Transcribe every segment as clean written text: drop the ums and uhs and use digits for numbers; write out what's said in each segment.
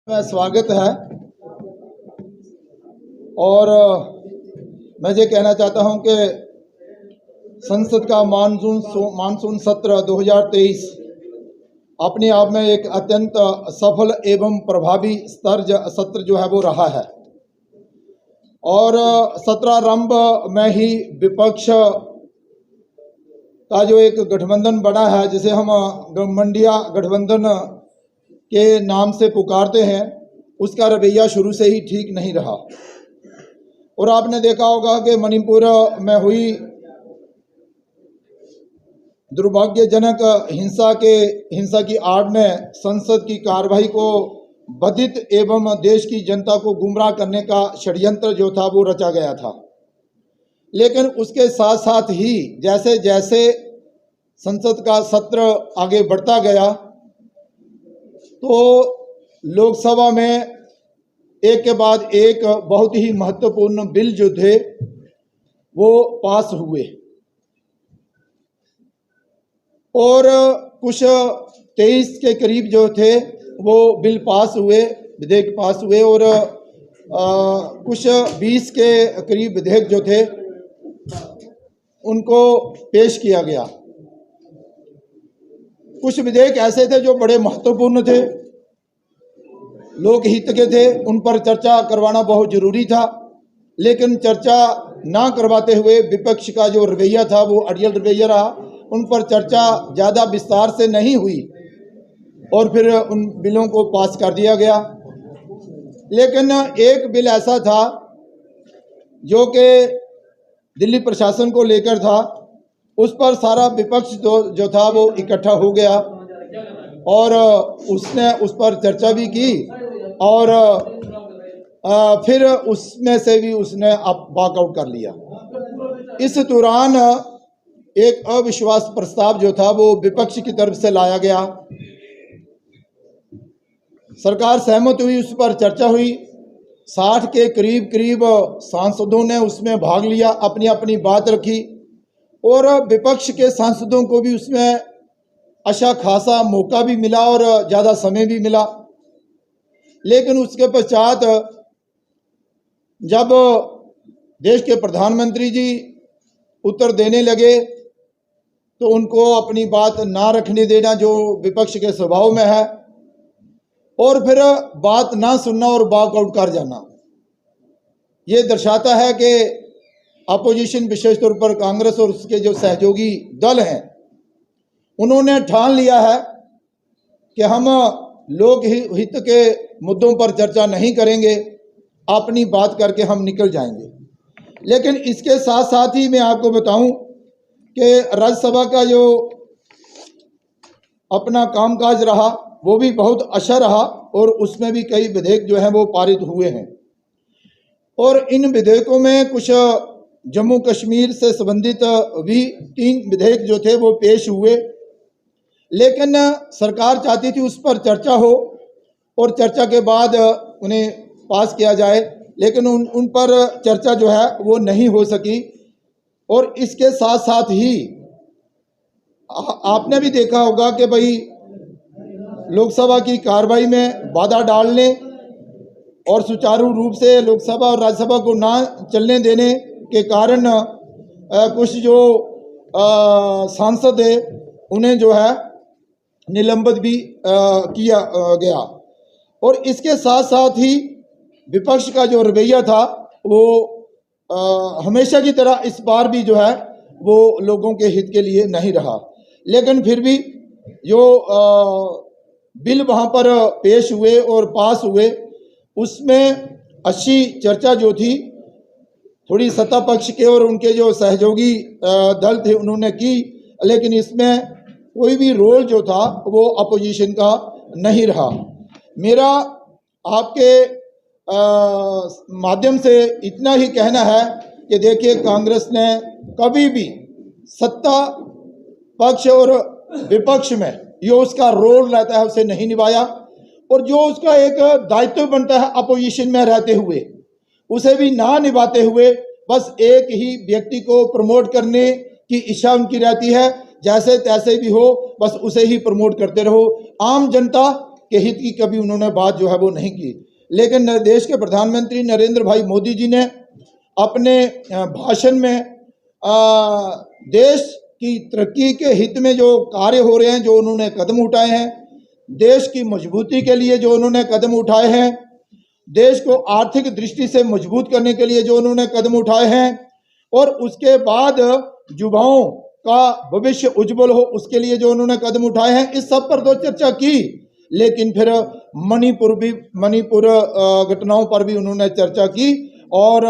में स्वागत है और मैं ये कहना चाहता हूं कि संसद का मानसून सत्र 2023 अपने आप में एक अत्यंत सफल एवं प्रभावी सत्र जो है वो रहा है। और सत्रारंभ में ही विपक्ष का जो एक गठबंधन बना है, जिसे हम गठबंधिया गठबंधन के नाम से पुकारते हैं, उसका रवैया शुरू से ही ठीक नहीं रहा। और आपने देखा होगा कि मणिपुर में हुई दुर्भाग्यजनक हिंसा की आड़ में संसद की कार्रवाई को बाधित एवं देश की जनता को गुमराह करने का षड्यंत्र जो था वो रचा गया था। लेकिन उसके साथ साथ ही जैसे जैसे संसद का सत्र आगे बढ़ता गया तो लोकसभा में एक के बाद एक बहुत ही महत्वपूर्ण बिल जो थे वो पास हुए और कुछ 23 के करीब जो थे वो बिल पास हुए, विधेयक पास हुए और कुछ 20 के करीब विधेयक जो थे उनको पेश किया गया। कुछ विधेयक ऐसे थे जो बड़े महत्वपूर्ण थे, लोकहित के थे, उन पर चर्चा करवाना बहुत जरूरी था। लेकिन चर्चा ना करवाते हुए विपक्ष का जो रवैया था वो अड़ियल रवैया रहा। उन पर चर्चा ज़्यादा विस्तार से नहीं हुई और फिर उन बिलों को पास कर दिया गया। लेकिन एक बिल ऐसा था जो कि दिल्ली प्रशासन को लेकर था, उस पर सारा विपक्ष जो था वो इकट्ठा हो गया और उसने उस पर चर्चा भी की और फिर उसमें से भी उसने वॉकआउट कर लिया। इस दौरान एक अविश्वास प्रस्ताव जो था वो विपक्ष की तरफ से लाया गया। सरकार सहमत हुई, उस पर चर्चा हुई। 60 के करीब सांसदों ने उसमें भाग लिया, अपनी अपनी बात रखी और विपक्ष के सांसदों को भी उसमें अच्छा खासा मौका भी मिला और ज़्यादा समय भी मिला। लेकिन उसके पश्चात जब देश के प्रधानमंत्री जी उत्तर देने लगे तो उनको अपनी बात ना रखने देना जो विपक्ष के स्वभाव में है और फिर बात ना सुनना और वॉकआउट कर जाना, ये दर्शाता है कि अपोजिशन विशेष तौर पर कांग्रेस और उसके जो सहयोगी दल हैं उन्होंने ठान लिया है कि हम लोकहित के मुद्दों पर चर्चा नहीं करेंगे, अपनी बात करके हम निकल जाएंगे। लेकिन इसके साथ साथ ही मैं आपको बताऊं कि राज्यसभा का जो अपना कामकाज रहा वो भी बहुत अच्छा रहा और उसमें भी कई विधेयक जो हैं वो पारित हुए हैं। और इन विधेयकों में कुछ जम्मू कश्मीर से संबंधित भी 3 विधेयक जो थे वो पेश हुए। लेकिन सरकार चाहती थी उस पर चर्चा हो और चर्चा के बाद उन्हें पास किया जाए, लेकिन उन पर चर्चा जो है वो नहीं हो सकी। और इसके साथ साथ ही आपने भी देखा होगा कि भाई लोकसभा की कार्रवाई में बाधा डालने और सुचारू रूप से लोकसभा और राज्यसभा को ना चलने देने के कारण कुछ जो सांसद है उन्हें जो है निलंबित भी किया गया। और इसके साथ साथ ही विपक्ष का जो रवैया था वो हमेशा की तरह इस बार भी जो है वो लोगों के हित के लिए नहीं रहा। लेकिन फिर भी जो बिल वहाँ पर पेश हुए और पास हुए उसमें अच्छी चर्चा जो थी थोड़ी सत्ता पक्ष के और उनके जो सहयोगी दल थे उन्होंने की, लेकिन इसमें कोई भी रोल जो था वो अपोजिशन का नहीं रहा। मेरा आपके माध्यम से इतना ही कहना है कि देखिए, कांग्रेस ने कभी भी सत्ता पक्ष और विपक्ष में जो उसका रोल रहता है उसे नहीं निभाया और जो उसका एक दायित्व बनता है अपोजिशन में रहते हुए उसे भी ना निभाते हुए बस एक ही व्यक्ति को प्रमोट करने की इच्छा उनकी रहती है, जैसे तैसे भी हो बस उसे ही प्रमोट करते रहो। आम जनता के हित की कभी उन्होंने बात जो है वो नहीं की। लेकिन देश के प्रधानमंत्री नरेंद्र भाई मोदी जी ने अपने भाषण में देश की तरक्की के हित में जो कार्य हो रहे हैं, जो उन्होंने कदम उठाए हैं, देश की मजबूती के लिए जो उन्होंने कदम उठाए हैं, देश को आर्थिक दृष्टि से मजबूत करने के लिए जो उन्होंने कदम उठाए हैं, और उसके बाद युवाओं का भविष्य उज्जवल हो उसके लिए जो उन्होंने कदम उठाए हैं, इस सब पर तो चर्चा की। लेकिन फिर मणिपुर घटनाओं पर भी उन्होंने चर्चा की और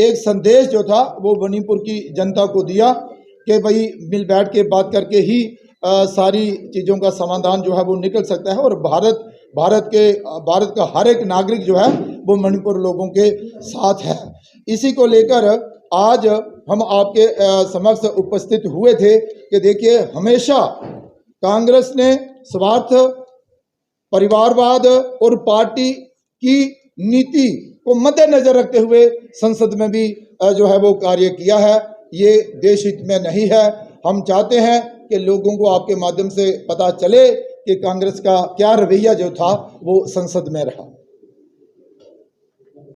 एक संदेश जो था वो मणिपुर की जनता को दिया कि भाई मिल बैठ के बात करके ही सारी चीज़ों का समाधान जो है वो निकल सकता है, और भारत का हर एक नागरिक जो है वो मणिपुर लोगों के साथ है। इसी को लेकर आज हम आपके समक्ष उपस्थित हुए थे कि देखिए, हमेशा कांग्रेस ने स्वार्थ, परिवारवाद और पार्टी की नीति को मद्देनजर रखते हुए संसद में भी जो है वो कार्य किया है। ये देश हित में नहीं है। हम चाहते हैं कि लोगों को आपके माध्यम से पता चले कि कांग्रेस का क्या रवैया जो था वो संसद में रहा।